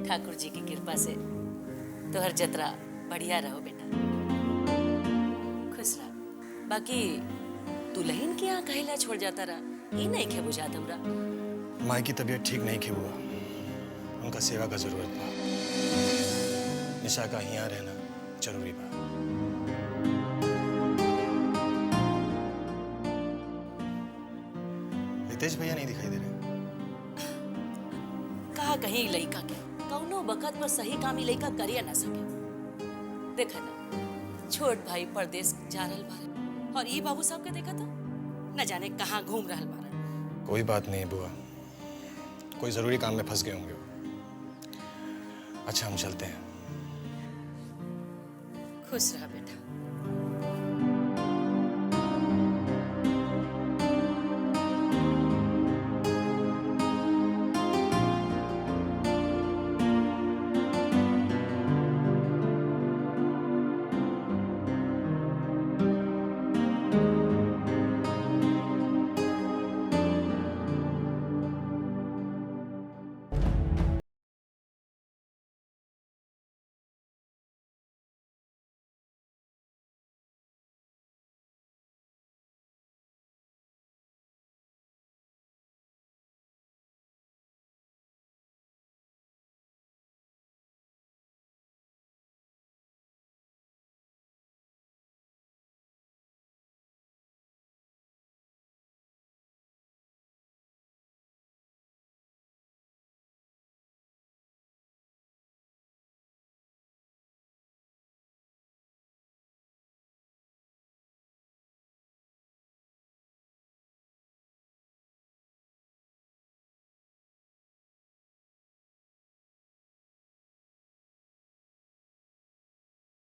ठाकुर जी की कृपा से तोहर जतरा बढ़िया रहो बेटा। खुश रह। बाकी दुल्हन के यहाँ कहेला छोड़ जाता रहा, ये नहीं खे बुझात हमरा। माई की तबीयत ठीक नहीं खे हुआ, उनका सेवा का जरूरत बा। निशा का यहाँ रहना जरूरी बा। रितेश भैया नहीं दिखाई दे रहे। कहा कहीं लड़का के कौनो बखत पर सही काम ही लड़का करिए ना सके। देखा ना छोट भाई परदेश जा रहल बारे और ये बाबू साहब के देखा था न जाने कहाँ घूम रहल बारे। कोई बात नहीं बुआ, कोई जरूरी काम में फंस गए होंगे। अच्छा हम चलते हैं। खुश रहा बेटा।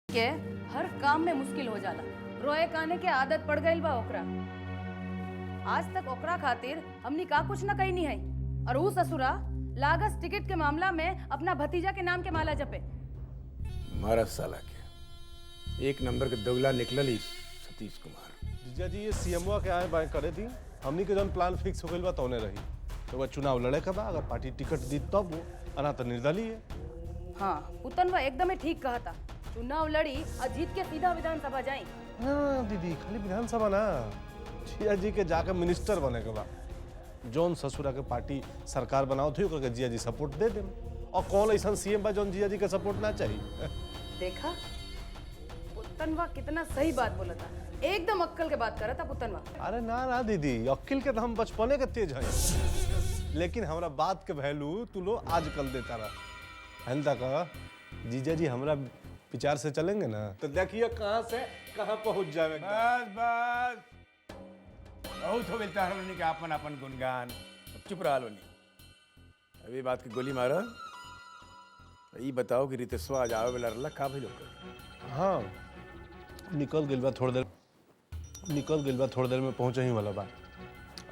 के हर काम में मुश्किल हो जाला। रोए काने के आदत पड़ गई बा ओकरा। आज तक ओकरा खातिर हमनी का कुछ न कही नहीं है और वो ससुरा लागस टिकट के मामला में अपना भतीजा के नाम के माला जपे। मारा साला के एक नंबर के दोगला निकलल ही सतीश कुमार। जीजा जी ये सीएमओ के आए बाय करे थी, हमनी के जौन प्लान फिक्स हो गइल बा तौने रही। तो वह चुनाव लड़े के बा, अगर पार्टी टिकट दी तब वो, अना तो निर्दलीय है। हाँ पुतन वह एकदम ठीक कहा था, चुनाव लड़ी और जीत के सीधा विधानसभा जाए। हाँ दीदी, खाली विधानसभा ना, जिया जी के जाकर मिनिस्टर बने के बा। जौन ससुरा के पार्टी सरकार बनाओ थी ओकरा के जिया जी सपोर्ट दे देम। और कौन ऐसा सीएम बा जौन जिया जी के सपोर्ट ना चाहिए। देखा पुतनवा कितना सही बात बोला था, एकदम अक्कल के बात करा था पुतनवा। अरे ना ना दीदी, अक्ल के तो हम बचपने के तेज हैं, लेकिन हमारा बात के वैल्यू तू लो आजकल देता रहा। हल तक जीजा जी हमारा विचार से चलेंगे ना तो देखिए कहाँ से कहाँ पहुँच जाए। बस बस बहुत हो मिलता है लोनी के अपन अपन गुनगान। अब चुप रहा लोनी, अभी बात की गोली मारा। ये बताओ कि रितेशवा आज आवे वाला रहला का भी लोग। हाँ निकल गइल बा थोड़ी देर में पहुँचे ही वाला बा।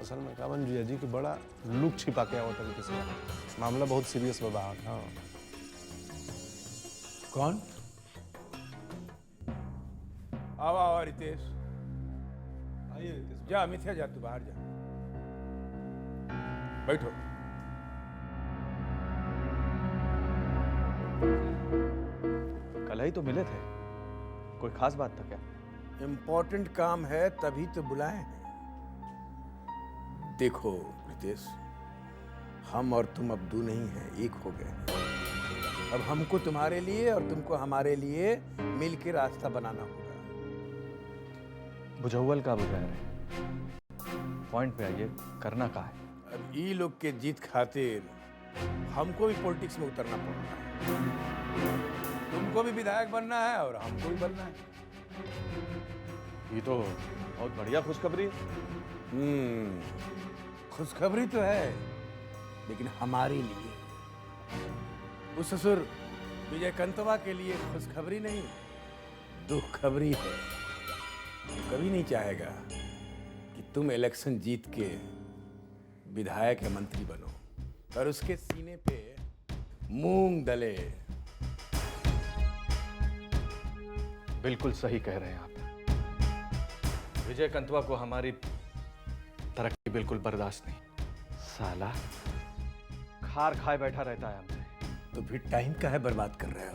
असल में कावन जिया जी के बड़ा लुक छिपा के आवत तरीके से, मामला बहुत सीरियस बा। हाँ कौन? आओ रितेश, आइए रितेश। जा मिथ्या जा, तू बाहर जा, बैठो। कल ही तो मिले थे, कोई खास बात था क्या? इम्पोर्टेंट काम है तभी तो बुलाए हैं। देखो रितेश, हम और तुम अब दो नहीं हैं, एक हो गए। अब हमको तुम्हारे लिए और तुमको हमारे लिए मिल के रास्ता बनाना होगा। बुझौल का बुझा रहे, पॉइंट पे आइए, करना क्या है? अब ई लोग के जीत खातिर हमको भी पॉलिटिक्स में उतरना पड़ रहा है। तुमको भी विधायक बनना है और हमको भी बनना है। ये तो बहुत बढ़िया खुशखबरी है। खुशखबरी तो है, लेकिन हमारे लिए, उस ससुर विजय कंतवा के लिए खुशखबरी नहीं, दुखखबरी है। वो कभी नहीं चाहेगा कि तुम इलेक्शन जीत के विधायक या मंत्री बनो और उसके सीने पे मूंग दले। बिल्कुल सही कह रहे हैं आप। विजय कंतवा को हमारी तरक्की बिल्कुल बर्दाश्त नहीं। साला खार खाए बैठा रहता है हमसे। तो फिर टाइम का है बर्बाद कर रहे हो?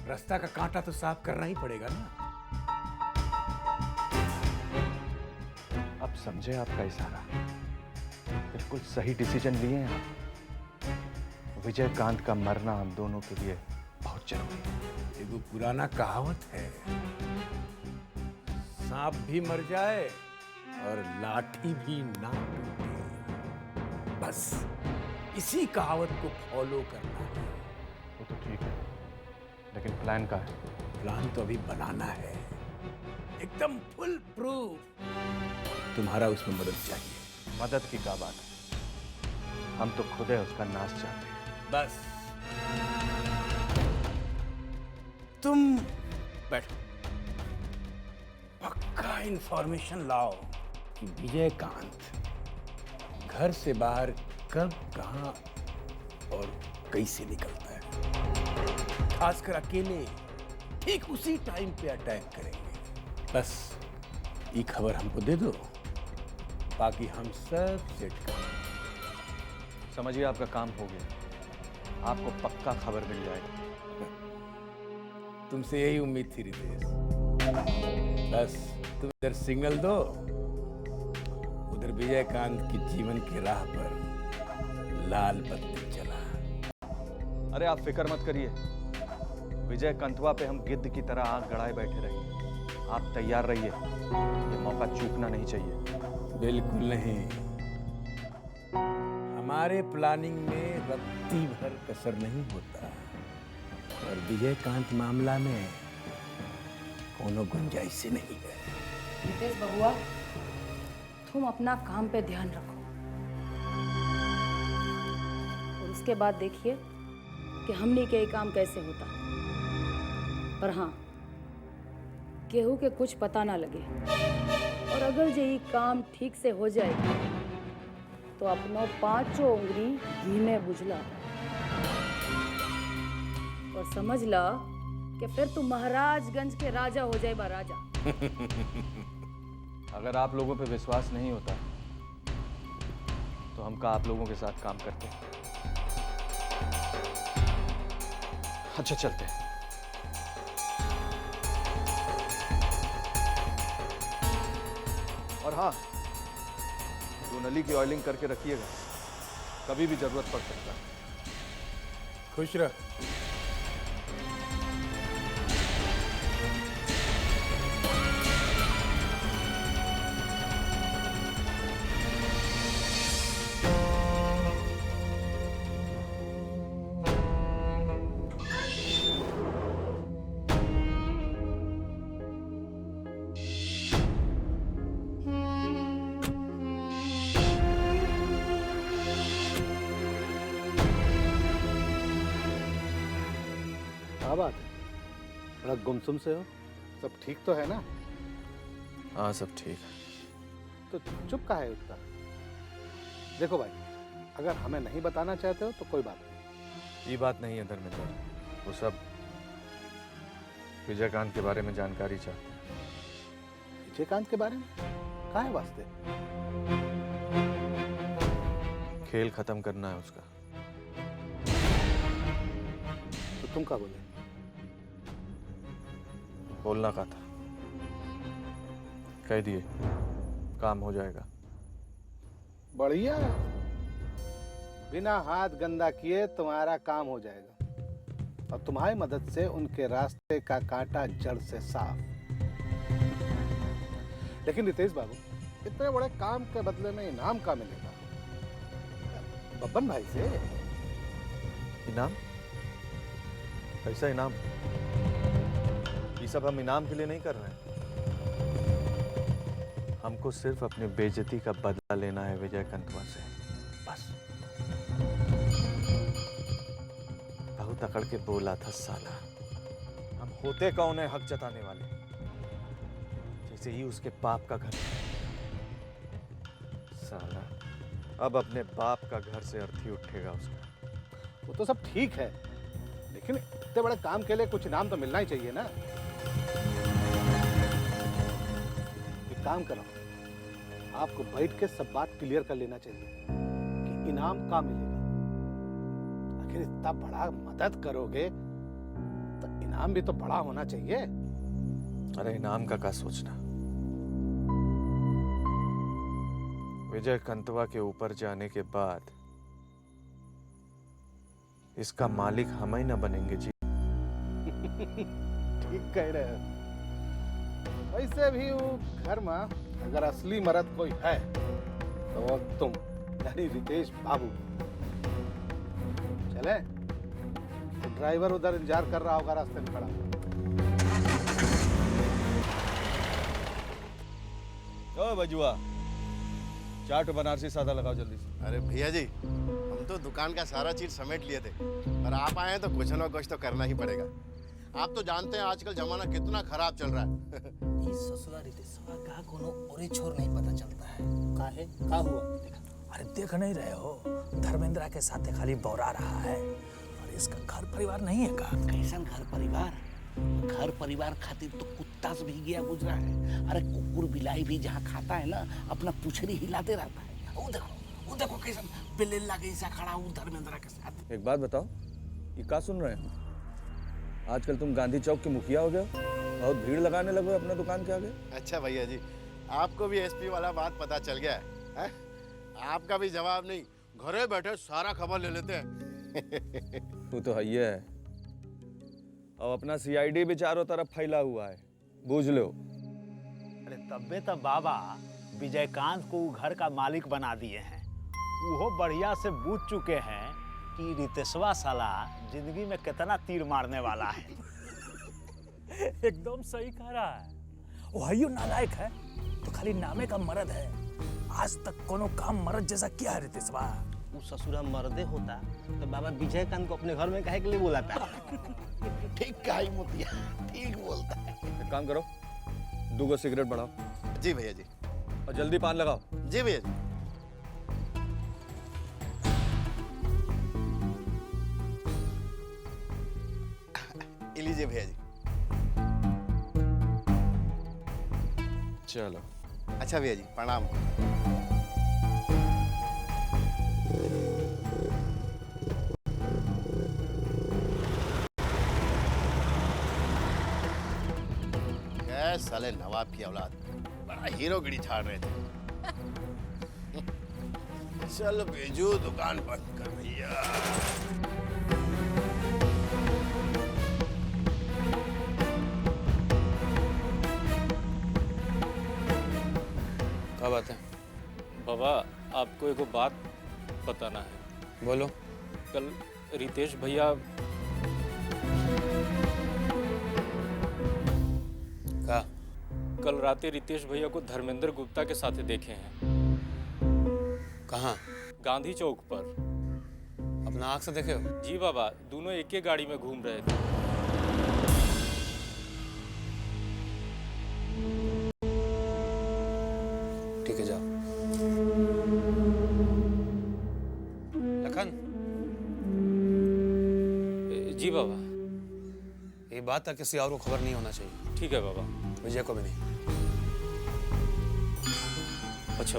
रास्ता का कांटा तो साफ करना ही पड़ेगा ना। अब समझे आपका इशारा। बिल्कुल सही डिसीजन लिए हैं आप। विजयकांत का मरना हम दोनों के लिए बहुत जरूरी है। एगो पुराना कहावत है, सांप भी मर जाए और लाठी भी ना टूटे। बस इसी कहावत को फॉलो करना है। वो तो ठीक है, लेकिन प्लान का है। प्लान तो अभी बनाना है, एकदम फुल प्रूफ। तुम्हारा उसमें मदद चाहिए। मदद की क्या बात है, हम तो खुद है उसका नाश चाहते हैं। बस तुम बैठो, पक्का इंफॉर्मेशन लाओ कि विजयकांत घर से बाहर कब, कहां और कैसे निकलता है। खासकर अकेले ठीक उसी टाइम पे अटैक करेंगे। बस ये खबर हमको दे दो, बाकी हम सब सेट कर। समझिए आपका काम हो गया, आपको पक्का खबर मिल जाएगी। तुमसे यही उम्मीद थी रितेश। बस तुम इधर सिग्नल दो, उधर विजयकांत की जीवन की राह पर लाल बत्ती जला। अरे आप फिक्र मत करिए, विजय कंथवा पे हम गिद्ध की तरह आंख गड़ाए बैठे रहेंगे। आप तैयार रहिए, ये मौका चूकना नहीं चाहिए। बिल्कुल नहीं, हमारे प्लानिंग में रत्ती भर कसर नहीं होता, और विजयकांत मामला में कोनो गुंजाइश ही नहीं है। रितेश बबुआ, तुम अपना काम पे ध्यान रखो और उसके बाद देखिए कि हमने के ये काम कैसे होता। पर हाँ, केहू के कुछ पता ना लगे, और अगर ये काम ठीक से हो जाए तो अपनो 5 उंगली घी में बुझला और समझ ला कि फिर तू महाराजगंज के राजा हो जाए बा राजा। अगर आप लोगों पे विश्वास नहीं होता तो हम का आप लोगों के साथ काम करते हैं। अच्छा चलते हैं। और हाँ, दो नली की ऑयलिंग करके रखिएगा, कभी भी जरूरत पड़ सकता है। खुश रह। क्या बात है, बड़ा गुमसुम से हो। सब ठीक तो है ना? हाँ सब ठीक। तो चुप का है इतना? देखो भाई, अगर हमें नहीं बताना चाहते हो तो कोई बात नहीं। ये बात नहीं है धर्मेंद्र, वो सब विजयकांत के बारे में जानकारी चाहते हैं। विजयकांत के बारे में क्या है वास्ते? खेल खत्म करना है उसका। तो तुम क्या बोले? बोलना का था, कह दिए, काम हो जाएगा। बढ़िया, बिना हाथ गंदा किए तुम्हारा काम हो जाएगा, और तुम्हारी मदद से उनके रास्ते का कांटा जड़ से साफ। लेकिन रितेश बाबू, इतने बड़े काम के बदले में इनाम का मिलेगा? बब्बन भाई से। इनाम? कैसा इनाम? ये सब हम इनाम के लिए नहीं कर रहे हैं। हमको सिर्फ अपनी बेइज्जती का बदला लेना है विजय कंथवा से, बस। बहुत अकड़ के बोला था साला, हम होते कौन है हक जताने वाले, जैसे ही उसके बाप का घर। साला अब अपने बाप का घर से अर्थी उठेगा उसका। वो तो सब ठीक है, लेकिन इतने बड़े काम के लिए कुछ इनाम तो मिलना ही चाहिए ना। एक काम करो, आपको बैठ के सब बात क्लियर कर लेना चाहिए कि इनाम कहाँ मिलेगा। आखिर इतना बड़ा मदद करोगे तो इनाम भी तो बड़ा होना चाहिए। अरे इनाम का सोचना, विजय कंतवा के ऊपर जाने के बाद इसका मालिक हम ही ना बनेंगे जी। ठीक कह रहे हो। वैसे भी वो घर में अगर असली मर्द कोई है तो वो तुम, यानी रितेश बाबू। चले तो ड्राइवर उधर इंतजार कर रहा होगा रास्ते में खड़ा हुआ। ओ बजुआ, चाट बनारसी सादा लगाओ जल्दी से। अरे भैया जी, हम तो दुकान का सारा चीज समेट लिए थे, पर आप आए हैं तो कुछ ना कुछ तो करना ही पड़ेगा। आप तो जानते हैं आजकल जमाना कितना खराब चल रहा है। इस ससुरा रितेशवा का कोनो औरे छोर नहीं पता चलता है। काहे का हुआ? अरे देख नहीं रहे हो, धर्मेंद्र के साथ खाली बौरा रहा है। और इसका घर परिवार नहीं है का? कैसन घर परिवार? घर परिवार खातिर तो कुत्ता से भी गया गुजरा है। अरे कुकुर बिलाई भी जहाँ खाता है ना, अपना पुछड़ी हिलाते रहता है। वो देखो कैसन बिल्ला के ऐसा खड़ा हूँ धर्मेंद्र के साथ। एक बात बताओ, ये क्या सुन रहे हैं? आजकल तुम गांधी चौक के मुखिया हो गए, बहुत भीड़ लगाने लगे अपने दुकान के आगे। अच्छा भैया जी, आपको भी एसपी वाला बात पता चल गया है? आपका भी जवाब नहीं, घरे बैठे सारा खबर ले लेते हैं। तू तो है, अब अपना सीआईडी भी चारों तरफ फैला हुआ है, बूझ लो। अरे तब्बे तब बाबा विजयकांत को घर का मालिक बना दिए हैं। वो बढ़िया से बूझ चुके हैं कि रितेशवा साला जिंदगी में कितना तीर मारने वाला है। एकदम सही कह रहा है। वो हयो नालायक है तो खाली नामे का मर्द है। आज तक कोनो काम मर्द जैसा किया है रितेशवा? वो ससुरा मर्दे होता तो बाबा विजयकांत को अपने घर में काहे के लिए बुलाता? ठीक कहा ही मोतिया, ठीक बोलता है। एक काम करो, 2 सिगरेट बढ़ाओ। जी भैया जी। और जल्दी पान लगाओ। जी भैया जी। लीजिए भैया जी। चलो। अच्छा भैया जी, प्रणाम। साले नवाब की औलाद बड़ा हीरोगिरी झाड़ रहे थे। चल बेजू, दुकान बंद कर भैया। क्या बात है? बाबा, आपको एगो बात बताना है। बोलो। कल रितेश भैया का? कल राते रितेश भैया को धर्मेंद्र गुप्ता के साथ देखे हैं। कहाँ? गांधी चौक पर। अपना आँख से देखे हो? जी बाबा, दोनों एक ही गाड़ी में घूम रहे थे। ठीक है, जाओ। लखन। जी बाबा। ये बात है, किसी और को खबर नहीं होना चाहिए। ठीक है बाबा। विजय को भी नहीं। अच्छा।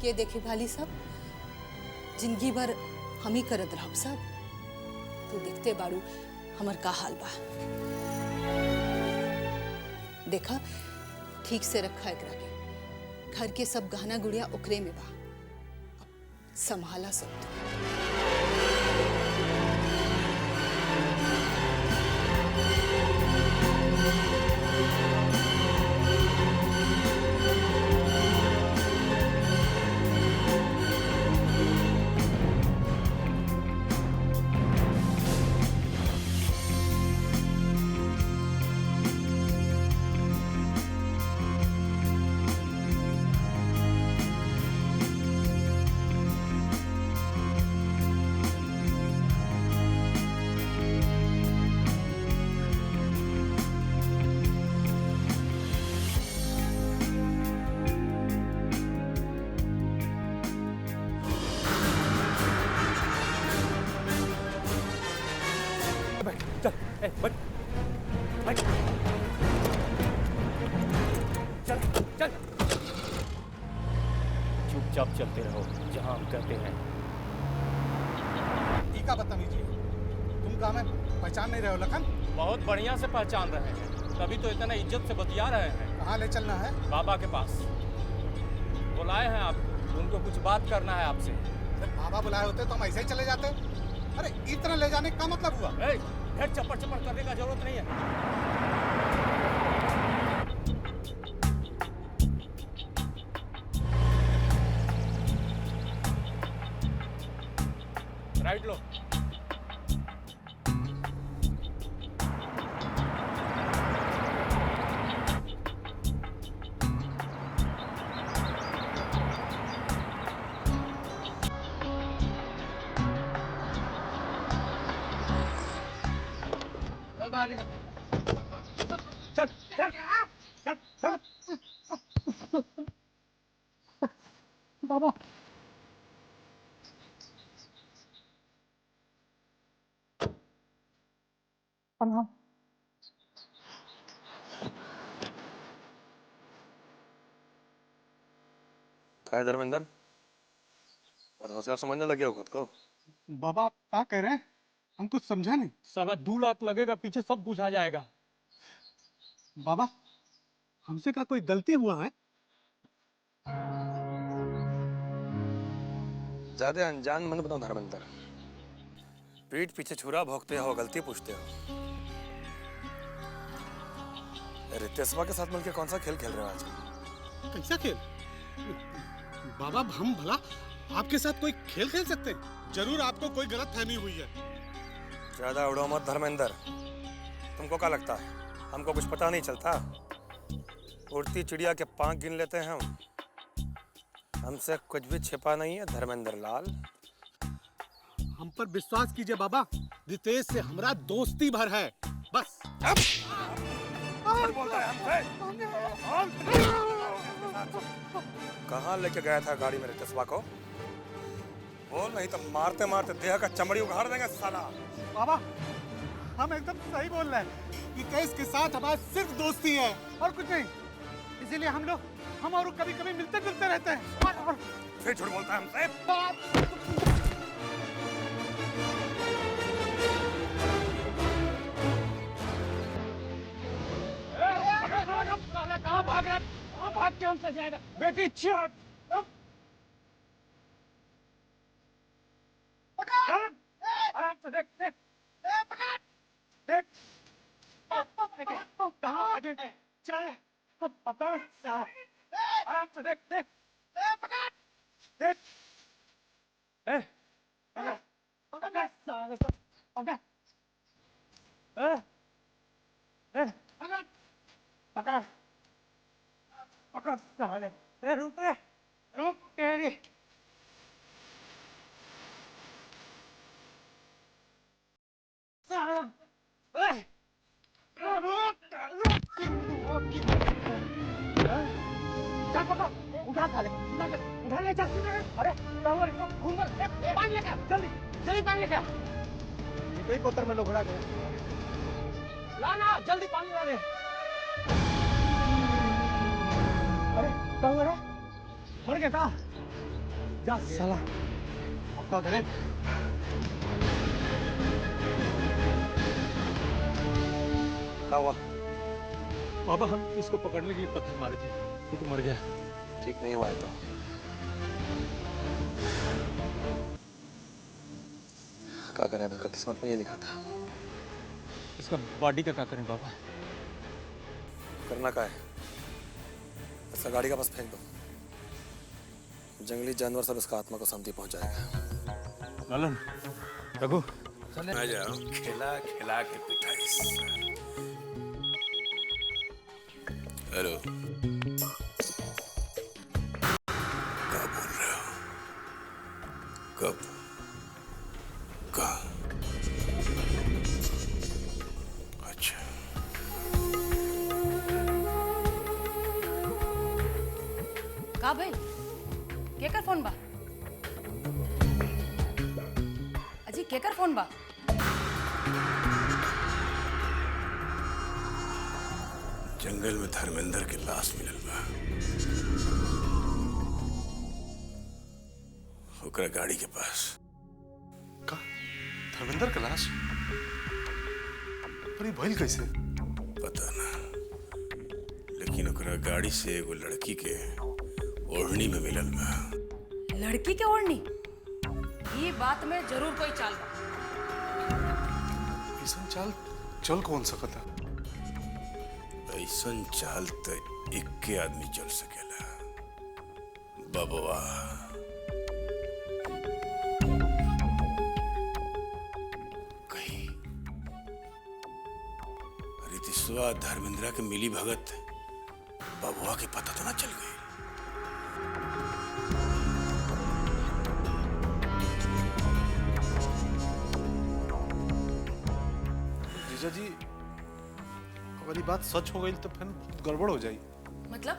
के देखे भाली सब जिंदगी भर हम ही करत रहब सब। तू देखते बाड़ू हमर का हाल बा। देखा ठीक से रखा एकरा के, घर के सब गहना गुड़िया ओकरे में बा, संभाला सब तो। चुपचाप चलते रहो जहां हम कहते हैं। का बदतमीजी है, तुम कहा मैं पहचान नहीं रहे हो लखन? बहुत बढ़िया से पहचान रहे हैं, तभी तो इतना इज्जत से बतिया रहे हैं। कहाँ ले चलना है? बाबा के पास बुलाए हैं आप, उनको कुछ बात करना है आपसे। बाबा बुलाए होते तो हम ऐसे ही चले जाते। अरे इतना ले जाने का मतलब हुआ? फिर चप्पड़ चप्पड़ करने का जरूरत नहीं है। राइट लो। चल चल चल बाबा क्या है धर्मेंद्र, होशियार समझने लगे हो खुद को? बाबा आप क्या कह रहे हैं? हम कुछ समझा नहीं। सवा 2 लाख लगेगा, पीछे सब कुछ आ जाएगा। बाबा हमसे क्या कोई गलती हुआ है? ज्यादा अनजान मन बनाओ धर्मेंद्र, पीठ पीछे छुरा भोंकते हो, गलती पूछते हो। रितेशवा के साथ मिलकर कौन सा खेल खेल रहे हो आज? कैसा खेल? बाबा हम भला आपके साथ कोई खेल खेल सकते हैं? जरूर आपको कोई गलत फहमी हुई है। ज्यादा उड़ो मत धर्मेंद्र, तुमको क्या लगता है हमको कुछ पता नहीं चलता? उड़ती चिड़िया के पांख गिन लेते हैं हम। हमसे कुछ भी छिपा नहीं है धर्मेंद्र लाल। हम पर विश्वास कीजिए बाबा, रितेश से हमारा दोस्ती भर है बस। बोलता है कहाँ लेके गया था गाड़ी में रितेशवा को? बोल, नहीं तो मारते मारते देह का चमड़ी उखाड़ देंगे साला। बाबा हम एकदम सही बोल रहे हैं, रितेश के साथ हमारी सिर्फ दोस्ती है और कुछ नहीं। इसीलिए हम और कभी कभी मिलते जुलते रहते हैं। फिर झूठ बोलता है हमसे। कहाँ भाग रहा है? कहाँ भाग के हमसे जाएगा? बेटी छिया देख देख देख कहाँ आगे चल पकड़ आराम से देख देख देख पकड़ पकड़ पकड़ साले रुक तेरी उठा साले उठा ले चल। अरे घूम पानी लेके जल्दी जल्दी पानी लेके कई पोतर में लोग उड़ा गए। लाना जल्दी पानी ला दे। अरे कहाँ मर गया? जा साला क्या करें? क्या हुआ? बाबा हम इसको पकड़ने के लिए पत्थर मारे थे, ये तो मर गया। ठीक नहीं हुआ है तो क्या करें? अभी किस्मत में ये लिखा था। इसका बॉडी का क्या करें बाबा? करना क्या है? इसका गाड़ी का पास फेंक दो। जंगली जानवर सब इसका आत्मा को शांति पहुंचाएगा। लालन, रघु, आ जाओ, खिला खिला के पिटाई। हेलो, क्या बोल रहे हो? कब? कहाँ? अच्छा, का भाई केकर फोन बा? अजी केकर फोन बा? जंगल में धर्मेंद्र की लाश मिलल बा। ओकरा गाड़ी के पास। का धर्मेंद्र का लाश? पर ये भइल कैसे? पता ना, लेकिन ओकरा गाड़ी से एगो लड़की के ओढ़नी में मिलल बा। लड़की के ओढ़नी? ये बात में जरूर कोई चाल बा। ऐसा चाल चल कौन सकता? ऐसन चाल तो इक्के आदमी चल सकेला, बबुआ। कहीं रितेशवा धर्मेंद्रा के मिली भगत बबुआ के पता तो ना चल गई? जीजा जी, अगर ये बात सच हो गई तो फिर बहुत गड़बड़ हो जाए। मतलब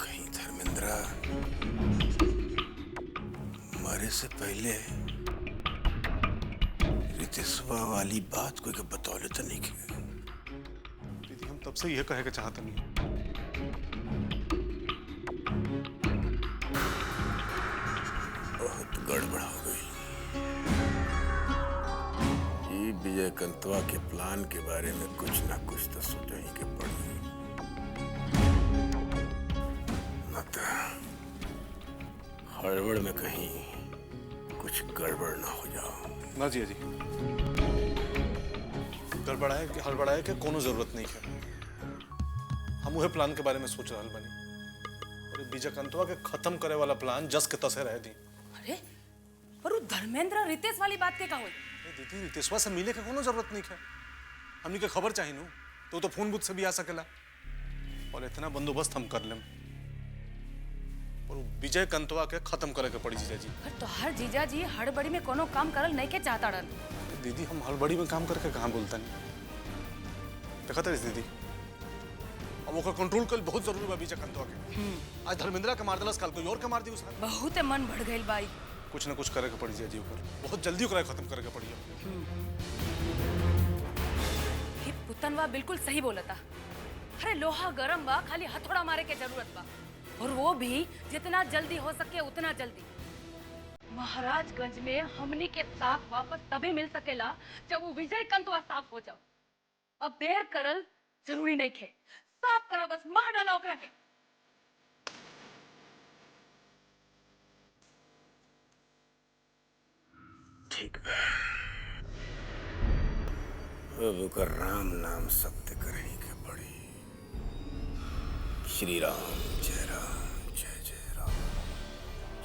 कहीं धर्मेंद्रा मरे से पहले रितेशवा वाली बात कोई के बतौले तो नहीं के? दीदी हम तब से यह कहे के चाहते नहीं। बहुत गड़बड़ हो गई। ये विजय कंतवा के प्लान के बारे में कुछ ना कुछ तो सोच ही के पड़ी, न तो हड़बड़ में कहीं कुछ गड़बड़ ना हो जाओ। ना जी, गड़बड़ाए के हड़बड़ाए के कोनो जरूरत नहीं है। हम वह प्लान के बारे में सोच रहा बनी और विजय कंतवा के खत्म करे वाला प्लान जस के तसे रह दी। अरे पर वो धर्मेंद्र रितेश वाली बात के का होई? दीदी रितेशवा से मिले के कोनो जरूरत नहीं है। हमनी के खबर चाहिए नु तो फोन बुथ से भी आ सकेला और इतना बंदोबस्त हम कर लेम और विजय कंतवा के खत्म करे के पड़ी। जीजा जी, पर तो हर जीजा जी हड़बड़ी में कोनो काम करल नहीं के चाहता रन। दीदी हम हड़बड़ी में काम करके कहाँ बोलता नहीं देखा तेरे दीदी। अब वो कंट्रोल कर बहुत जरूरी बा विजय कंतवा के। आज धर्मेंद्रा के मार दलस, कल कोई और के मार दी उसका। बहुत मन बढ़ गई बाई। कुछ ना कुछ करे के पड़ी जी ऊपर, बहुत जल्दी ओकरा खत्म करे के पड़ी। ये पुतनवा बिल्कुल सही बोलता। अरे लोहा गरम बा, खाली हथौड़ा मारे के जरूरत बा, और वो भी जितना जल्दी हो सके उतना जल्दी। महाराजगंज में हमनी के साथ वापस तभी मिल सकेला जब वो विजय कंतवा साफ हो जाओ। अब देर करल जरूरी नहीं खे, साफ करो, बस मार डालो ओकरा के। ठीक है, अब ओकर राम नाम सत्य करही के पड़ी। श्री राम जय राम जय जय राम,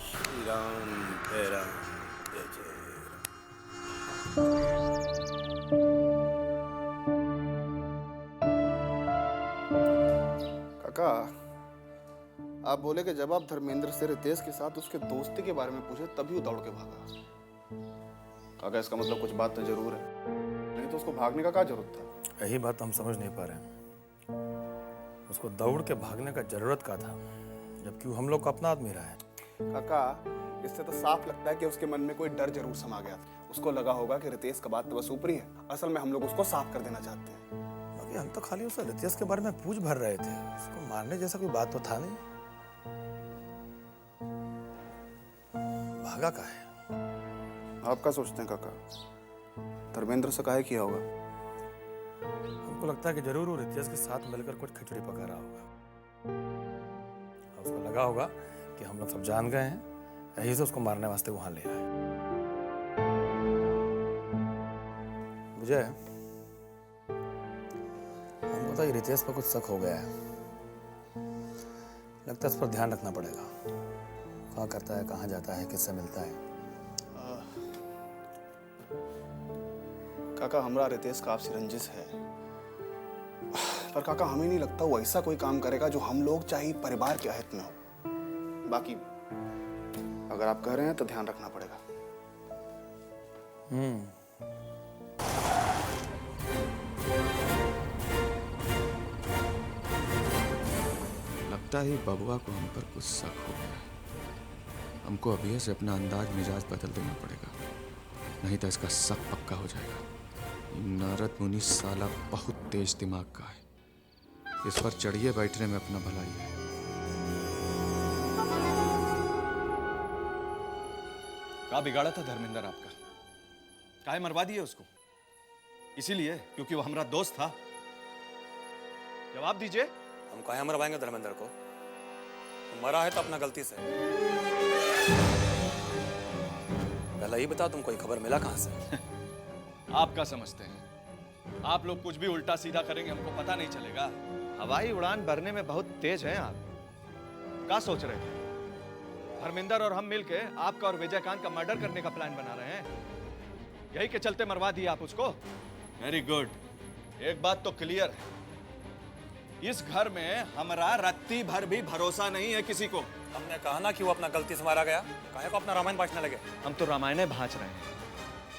श्री राम जय राम जय जय काका, आप बोले कि जब आप धर्मेंद्र से रितेश के साथ उसके दोस्ती के बारे में पूछे तभी वो दौड़ के भागा। काका इसका मतलब कुछ बात तो जरूर है, नहीं तो उसको भागने का क्या जरूरत था? यही बात हम समझ नहीं पा रहे हैं। उसको दौड़ के भागने का जरूरत का था, जबकि वो हम लोग का अपना आदमी रहा है। काका इससे तो साफ लगता है कि उसके मन में कोई डर जरूर समा गया था। उसको लगा होगा कि रितेश का बात तो बस ऊपरी है, असल में हम लोग उसको साफ कर देना चाहते हैं। कि हम तो खाली उसे रितेश के बारे में पूछ भर रहे थे, उसको मारने जैसा कोई बात तो था नहीं। भागा का है? आप क्या सोचते हैं काका? धर्मेंद्र से काहे किया होगा? हमको लगता है कि जरूर वो रितेश के साथ मिलकर कुछ खिचड़ी पका रहा होगा। उसको लगा होगा कि हम लोग सब जान गए हैं, यही से उसको मारने वास्ते वहां ले आए। विजय, हमको तो ये रितेश पर कुछ शक हो गया है। लगता है इस पर ध्यान रखना पड़ेगा। कहाँ करता है, कहाँ जाता है, किससे मिलता है। काका हमरा रितेश का आपसे रंजिश है, पर काका हमें नहीं लगता वो ऐसा कोई काम करेगा जो हम लोग चाहे परिवार के हित में हो। बाकी अगर आप कह रहे हैं तो ध्यान रखना पड़ेगा। लगता है बबुआ को हम पर कुछ शक हो गया। हमको अभी से अपना अंदाज मिजाज बदल देना पड़ेगा, नहीं तो इसका शक पक्का हो जाएगा। नारद मुनि साला बहुत तेज दिमाग का है, इस पर चढ़िए बैठने में अपना भलाई है। क्या बिगाड़ा था धर्मेंद्र आपका? काहे मरवा दिए उसको? इसीलिए क्योंकि वो हमारा दोस्त था? जवाब दीजिए। हम काहे मरवाएंगे धर्मेंद्र को? मरा है तो अपना गलती से। पहले ये बताओ, तुमको ये खबर मिला कहां से? आप क्या समझते हैं? आप लोग कुछ भी उल्टा सीधा करेंगे हमको पता नहीं चलेगा। हवाई उड़ान भरने में बहुत तेज हैं आप। क्या सोच रहे थे? धर्मेंद्र और हम मिलके आपका और विजयकांत का मर्डर करने का प्लान बना रहे हैं, यही के चलते मरवा दिए आप उसको? Very good. एक बात तो क्लियर है, इस घर में हमारा रत्ती भर भी भरोसा नहीं है किसी को। हमने कहा ना कि वो अपना गलती से मारा गया, काहे को अपना रामायण बांटने लगे? हम तो रामायण भांच रहे हैं,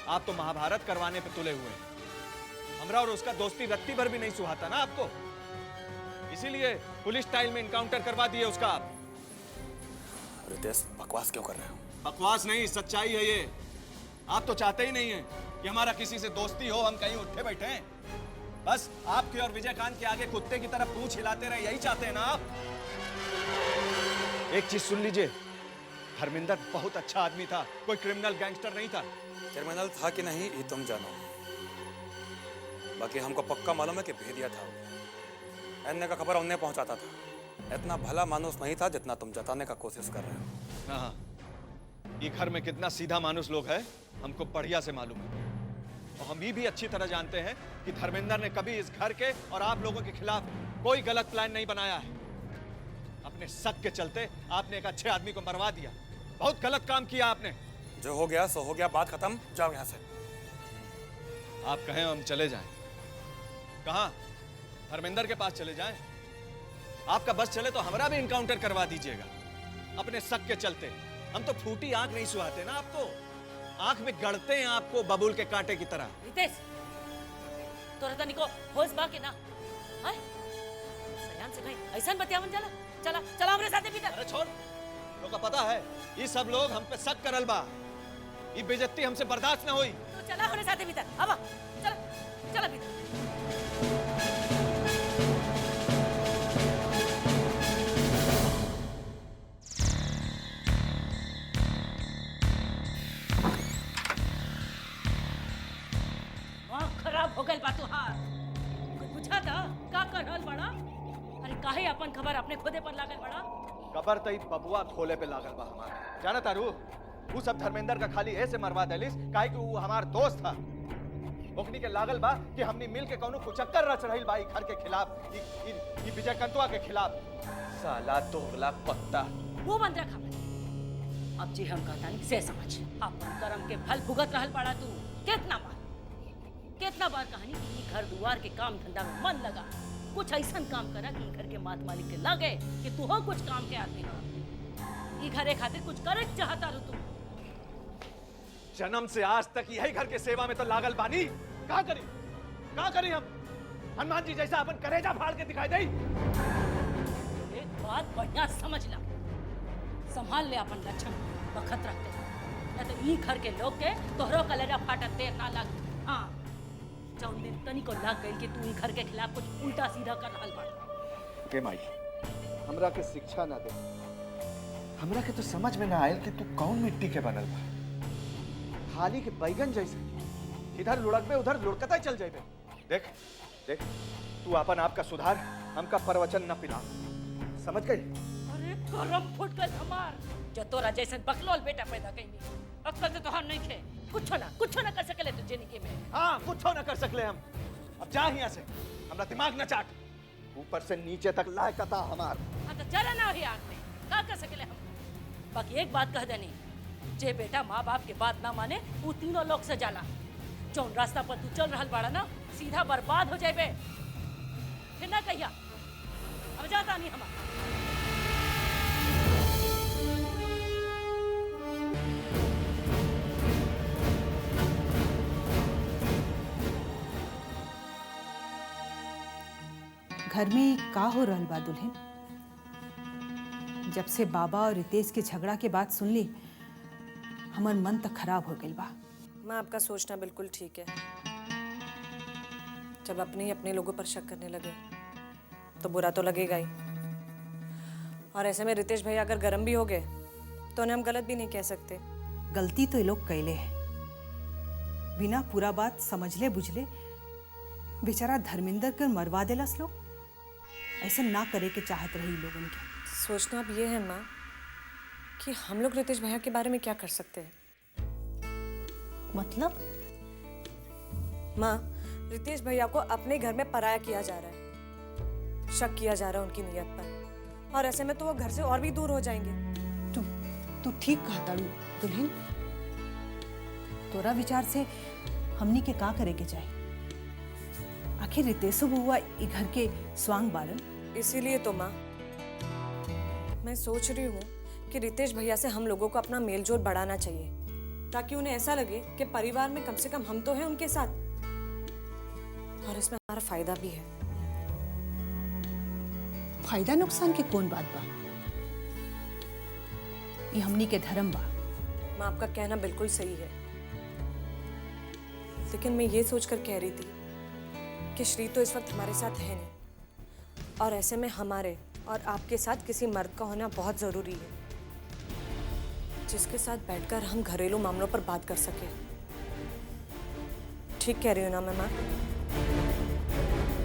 आप तो महाभारत करवाने पे तुले हुए हैं। हमरा और उसका दोस्ती रत्ती भर भी नहीं सुहाता ना आपको, इसीलिए पुलिस स्टाइल में इनकाउंटर करवा दिए उसका आप। रितेश, बकवास क्यों कर रहे हो? बकवास नहीं, सच्चाई है ये। आप तो चाहते ही नहीं है कि हमारा किसी से दोस्ती हो, हम कहीं उठे बैठे हैं। बस आपके और विजयकांत के आगे कुत्ते की तरह पूंछ हिलाते रहे, यही चाहते हैं ना आप? एक चीज सुन लीजिए, धर्मेंद्र बहुत अच्छा आदमी था, कोई क्रिमिनल गैंगस्टर नहीं था। क्रिमिनल था कि नहीं ये तुम जानो, बाकी हमको पक्का मालूम है कि भेदिया था। एने का खबर उन्हें पहुंचाता था। इतना भला मानुस नहीं था जितना तुम जताने का कोशिश कर रहे हो। हाँ, ये घर में कितना सीधा मानुस लोग है हमको बढ़िया से मालूम है, और हम ये भी अच्छी तरह जानते हैं कि धर्मेंद्र ने कभी इस घर के और आप लोगों के खिलाफ कोई गलत प्लान नहीं बनाया है। अपने शक के चलते आपने एक अच्छे आदमी को मरवा दिया, बहुत गलत काम किया आपने। जो हो गया सो हो गया, बात खत्म, जाओ यहाँ से। आप कहें हम चले जाएं? कहाँ? धर्मेंद्र के पास चले जाएं? आपका बस चले तो हमारा भी इनकाउंटर करवा दीजिएगा अपने शक के चलते। हम तो फूटी आंख नहीं सुहाते ना आपको, आंख में गड़ते हैं आपको बबूल के कांटे की तरह। रितेश, तोरा तनी को होश बा के ना? हाय, सयान से कहीं ऐसा बतियावन जाला? चला चला हमरे साथे भीतर। अरे छोड़, लोग का पता है ये सब लोग हम पे शक करल बा, ये बेइज्जती हमसे बर्दाश्त ना होई। तो चला हमरे साथे भीतर, अब चला चला भीतर। खराब हो गई बात तुहार, पूछा था का कर रहल बड़ा? अरे काहे अपन खबर अपने खुदे पर लागल बड़ा? खबर तई बबुआ खोले पे लागल बा हमार। जाना तारू, वो सब धर्मेंद्र का खाली ऐसे मरवा देलिस काहे कि वो हमार दोस्त था। ओकनी के लागल बा कि हमनी मिल के कौनो कुचक्कर रच रहिल बा ई घर के खिलाफ, ई विजयकांतवा के खिलाफ। साला दोगला पत्ता। वो बंद रखा। अब जी हम कहता नहीं से समझ, अपन कर्म के फल भुगत रहल पड़ा तू। कितना बार कहानी कि घर दुआर के काम धंधा में मन लगा, कुछ ऐसा काम करा कि घर के मात मालिक के लगे कि तू हो कुछ काम के आदमी हो। ई घरे खातिर कुछ करे चाहता रो तू। जन्म से आज तक यही घर के सेवा में तो लागल बानी। का करी हम? हनुमान जी जैसा अपन करेजा फाड़ के दिखाई दे। एक बात बढ़िया समझ ला, संभाल ले अपन लक्षण, बखत रखते न तो ई घर के लोग के तोहरो कलेजा फाटत देर ना लग। हाँ, जौन दिन तनी को लाग गई कि तू ई घर के खिलाफ कुछ उल्टा सीधा कर रहल बाड़। के माई हमरा के शिक्षा ना दे, हमरा के तो समझ में ना आयल कि तू कौन मिट्टी के बनल बा। थाली के बैगन जैसे इधर लुढ़कबे उधर लुढ़कता चल जाइबे। देख देख तू अपन आप का सुधार, हमका प्रवचन न पिला, समझ गई? अरे करम फुट गल हमार, जो तोरा जैसे बकलोल बेटा पैदा कइनी। अक्कल तो तोहार नहीं खे, कुछ ना कर सकले तू जिंदगी में। हाँ कुछ न कर सकले हम। अब जा यहाँ से, हमरा दिमाग न चाट, ऊपर से नीचे तक लायकता हमार। हाँ तो चला ना ही आग में, का कर सकले हम। बाकी एक बात कह देनी, जे बेटा माँ बाप के बात ना माने वो तीनों लोग से जाला। जौन रास्ता पर तू चल रहल बाड़ा ना, सीधा बर्बाद हो जाइबे। फिर ना कहिया, अब जाता नहीं हमारा। घर में का हो रहल बा दुल्हन? जब से बाबा और रितेश के झगड़ा के बाद सुन ली, हमार मन तक खराब हो गई बा। माँ आपका सोचना बिल्कुल ठीक है। जब अपने ही अपने लोगों पर शक करने लगे तो बुरा तो लगेगा ही। और ऐसे में रितेश भैया अगर गर्म भी हो गए तो उन्हें हम गलत भी नहीं कह सकते। गलती तो ये लोग कैले हैं, बिना पूरा बात समझले बुझले बेचारा धर्मेंद्र कर मरवा देलस लोग। ऐसे ना करे के चाहत रही लोगों के। सोचना अब ये है माँ कि हम लोग रितेश भैया के बारे में क्या कर सकते हैं। मतलब? माँ, रितेश भैया को अपने घर में पराया किया जा रहा है, शक किया जा रहा है उनकी नीयत पर, और ऐसे में तो वो घर से और भी दूर हो जाएंगे। तू ठीक कहा ताड़ू दुल्हन। तोरा विचार से हमनी के का करे के चाहे? आखिर रितेशो बुआ ई घर के स्वांग बारन। इसीलिए तो माँ मैं सोच रही हूँ कि रितेश भैया से हम लोगों को अपना मेलजोल बढ़ाना चाहिए, ताकि उन्हें ऐसा लगे कि परिवार में कम से कम हम तो हैं उनके साथ, और इसमें हमारा फायदा भी है। फायदा नुकसान के कौन बात बा? ये हमनी के धर्म बा। माँ आपका कहना बिल्कुल सही है, लेकिन मैं ये सोचकर कह रही थी कि श्री तो इस वक्त हमारे साथ है नहीं, और ऐसे में हमारे और आपके साथ किसी मर्द का होना बहुत जरूरी है, जिसके साथ बैठकर हम घरेलू मामलों पर बात कर सके। ठीक कह रही हूँ ना मैं माँ?